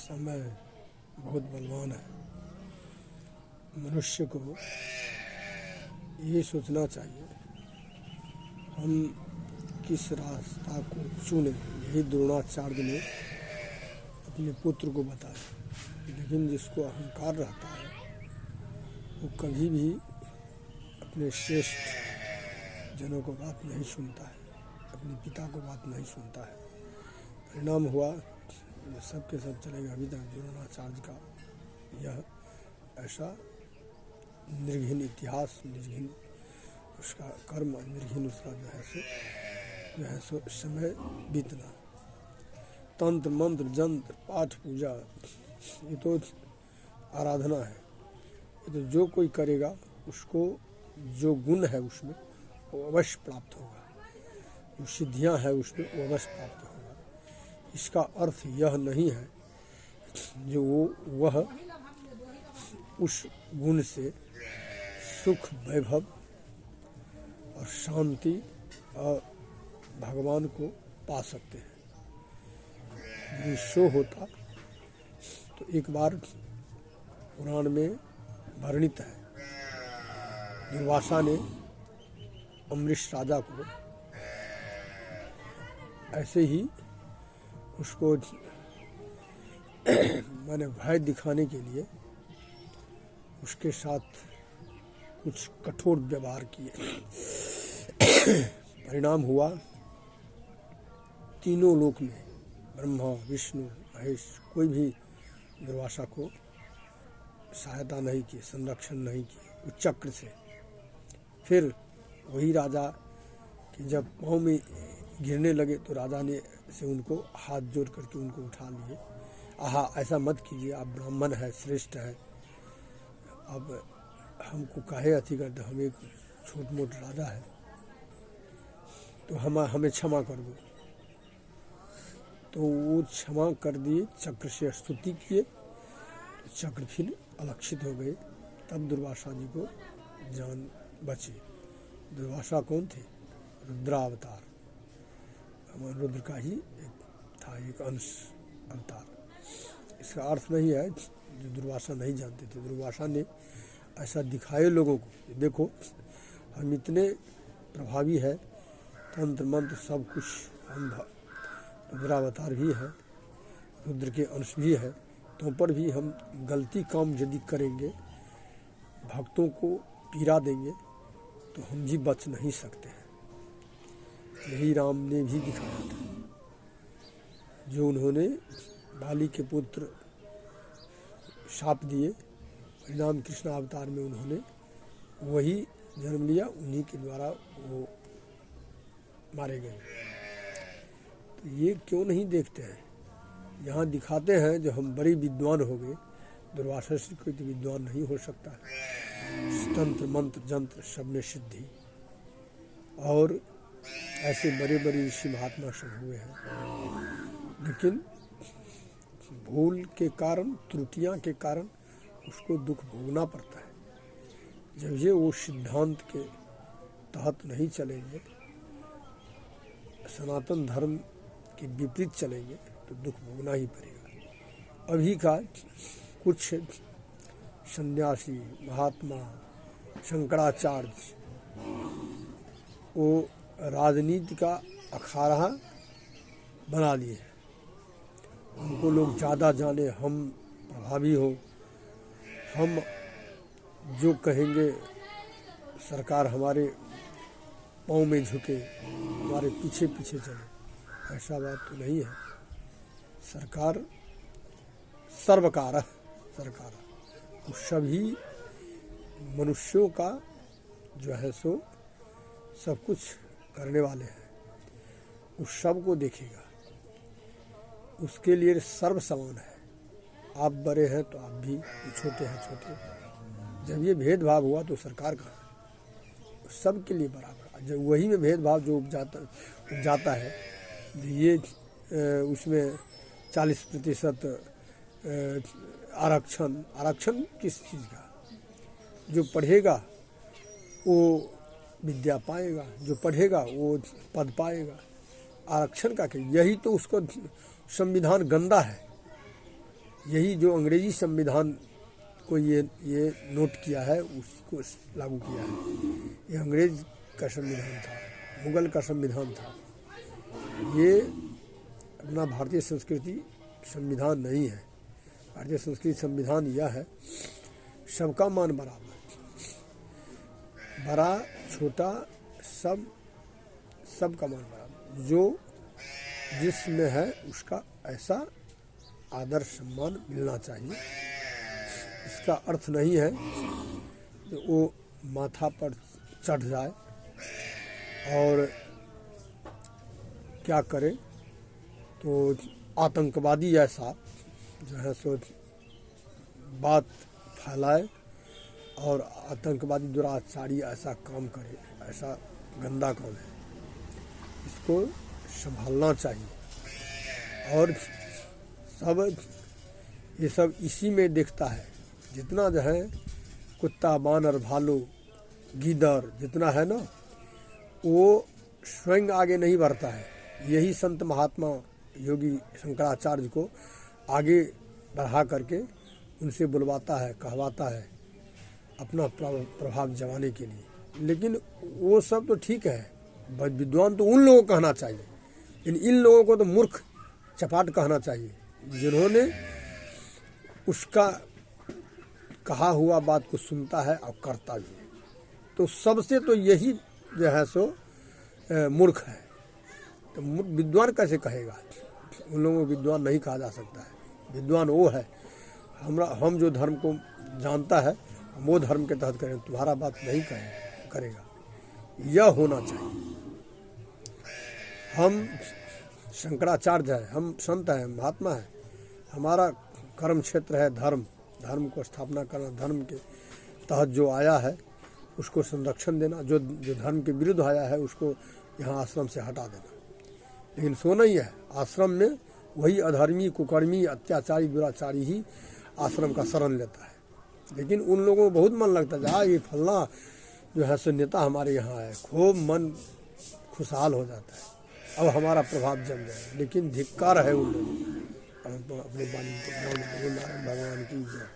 समय बहुत बलवान है। मनुष्य को ये सोचना चाहिए हम किस रास्ता को चुने। यही द्रोणाचार्य ने अपने पुत्र को बताया। लेकिन जिसको अहंकार रहता है वो कभी भी अपने श्रेष्ठ जनों को बात नहीं सुनता है, अपने पिता को बात नहीं सुनता है। परिणाम हुआ ये सब के सब चलेगा। अभी तक द्रोणाचार्य का यह ऐसा निर्घिन इतिहास, निर्घिन उसका कर्म, निर्घिन उसका जो है सो समय बीतना। तंत्र मंत्र जंत्र पाठ पूजा ये तो आराधना है। ये तो जो कोई करेगा उसको जो गुण है उसमें वो अवश्य प्राप्त होगा, जो सिद्धियां हैं उसमें वो अवश्य प्राप्त होगा। इसका अर्थ यह नहीं है जो वह उस गुण से सुख, वैभव और शांति और भगवान को पा सकते हैं। यदि सो होता तो एक बार पुराण में वर्णित है, दुर्वासा ने अम्बरीश राजा को ऐसे ही उसको मैंने भय दिखाने के लिए उसके साथ कुछ कठोर व्यवहार किए। परिणाम हुआ तीनों लोक में ब्रह्मा, विष्णु, महेश कोई भी दुर्वासा को सहायता नहीं की, संरक्षण नहीं की उस चक्र से। फिर वही राजा कि जब पाँव में गिरने लगे तो राजा ने से उनको हाथ जोड़ करके उनको उठा लिए। आहा, ऐसा मत कीजिए, आप ब्राह्मण है, श्रेष्ठ है, अब हमको काहे अथी करते, हम एक छोट मोट राजा है, तो हमें क्षमा कर दो। तो वो क्षमा कर दिए, चक्र से स्तुति किए, तो चक्र फिर अलक्षित हो गए। तब दुर्वासा जी को जान बचे। दुर्वासा कौन थे? रुद्रावतार, हमारे रुद्र का ही एक था, एक अंश अवतार। इसका अर्थ नहीं है जो दुर्वासा नहीं जानते थे। दुर्वासा ने ऐसा दिखाए लोगों को, देखो हम इतने प्रभावी है, तंत्र मंत्र सब कुछ, हम रुद्रावतार भी है, रुद्र के अंश भी है, तो पर भी हम गलती काम यदि करेंगे, भक्तों को पीड़ा देंगे तो हम भी बच नहीं सकते हैं। यही राम ने भी दिखाया था, जो उन्होंने बाली के पुत्र शाप दिए, परिणाम कृष्ण अवतार में उन्होंने वही जन्म लिया, उन्हीं के द्वारा वो मारे गए। तो ये क्यों नहीं देखते हैं? यहाँ दिखाते हैं जो हम बड़े विद्वान हो गए। दुर्वासा से कोई तो विद्वान नहीं हो सकता है। तंत्र मंत्र जंत्र सब में सिद्धि, और ऐसे बड़े बड़े ऋषि महात्मा सब हुए हैं, लेकिन भूल के कारण, त्रुटियां के कारण उसको दुख भोगना पड़ता है। जब ये वो सिद्धांत के तहत नहीं चलेंगे, सनातन धर्म के विपरीत चलेंगे, तो दुख भोगना ही पड़ेगा। अभी का कुछ सन्यासी महात्मा शंकराचार्य वो राजनीति का अखाड़ा बना लिए। उनको लोग ज़्यादा जाने, हम प्रभावी हो, हम जो कहेंगे सरकार हमारे पाँव में झुके, हमारे पीछे पीछे चले। ऐसा बात तो नहीं है। सरकार सर्वकार, सरकार वो सभी मनुष्यों का जो है सो सब कुछ करने वाले हैं, उस सब को देखेगा। उसके लिए सर्व समान है। आप बड़े हैं तो आप भी, छोटे हैं छोटे। जब ये भेदभाव हुआ तो सरकार कहाँ? सब के लिए बराबर। जब वही में भेदभाव जो उपजाता है, ये उसमें 40% आरक्षण किस चीज़ का? जो पढ़ेगा वो विद्या पाएगा, जो पढ़ेगा वो पद पाएगा। आरक्षण का क्या? यही तो उसको संविधान गंदा है। यही जो अंग्रेजी संविधान को ये नोट किया है, उसको लागू किया है। ये अंग्रेज का संविधान था, मुगल का संविधान था। ये अपना भारतीय संस्कृति संविधान नहीं है। भारतीय संस्कृति संविधान यह है, सबका मान बराबर, बड़ा छोटा सबका मान बराबर, जो जिसमें है उसका ऐसा आदर सम्मान मिलना चाहिए। इसका अर्थ नहीं है कि वो माथा पर चढ़ जाए और क्या करे, तो आतंकवादी ऐसा जो है सो बात फैलाए और आतंकवादी दुराचारी ऐसा काम करे, ऐसा गंदा काम है। इसको संभालना चाहिए। और ये सब इसी में दिखता है। जितना जो है कुत्ता, बानर, भालू, गीदड़ जितना है ना, वो स्वयं आगे नहीं बढ़ता है। यही संत महात्मा योगी शंकराचार्य को आगे बढ़ा करके उनसे बुलवाता है, कहवाता है अपना प्रभाव जमाने के लिए। लेकिन वो सब तो ठीक है, विद्वान तो उन लोगों को कहना चाहिए, लेकिन इन लोगों को तो मूर्ख चपाट कहना चाहिए, जिन्होंने उसका कहा हुआ बात को सुनता है और करता भी है। तो सबसे तो यही जो है सो मूर्ख है। तो विद्वान कैसे कहेगा? उन लोगों को विद्वान नहीं कहा जा सकता है। विद्वान वो है, हम जो धर्म को जानता है हम वो धर्म के तहत करें, तुम्हारा बात नहीं करेगा। यह होना चाहिए। हम शंकराचार्य है, हम संत हैं, महात्मा है, हमारा कर्म क्षेत्र है धर्म को स्थापना करना, धर्म के तहत जो आया है उसको संरक्षण देना, जो धर्म के विरुद्ध आया है उसको यहाँ आश्रम से हटा देना। लेकिन सो नहीं है, आश्रम में वही अधर्मी, कुकर्मी, अत्याचारी, दुराचारी ही आश्रम का शरण लेता है। लेकिन उन लोगों को बहुत मन लगता है, ये फलना जो है सो नेता हमारे यहाँ है, खूब मन खुशहाल हो जाता है, अब हमारा प्रभाव जम जाए। लेकिन धिक्कार है उन लोगों को। अपने वाणी को भगवान की जय।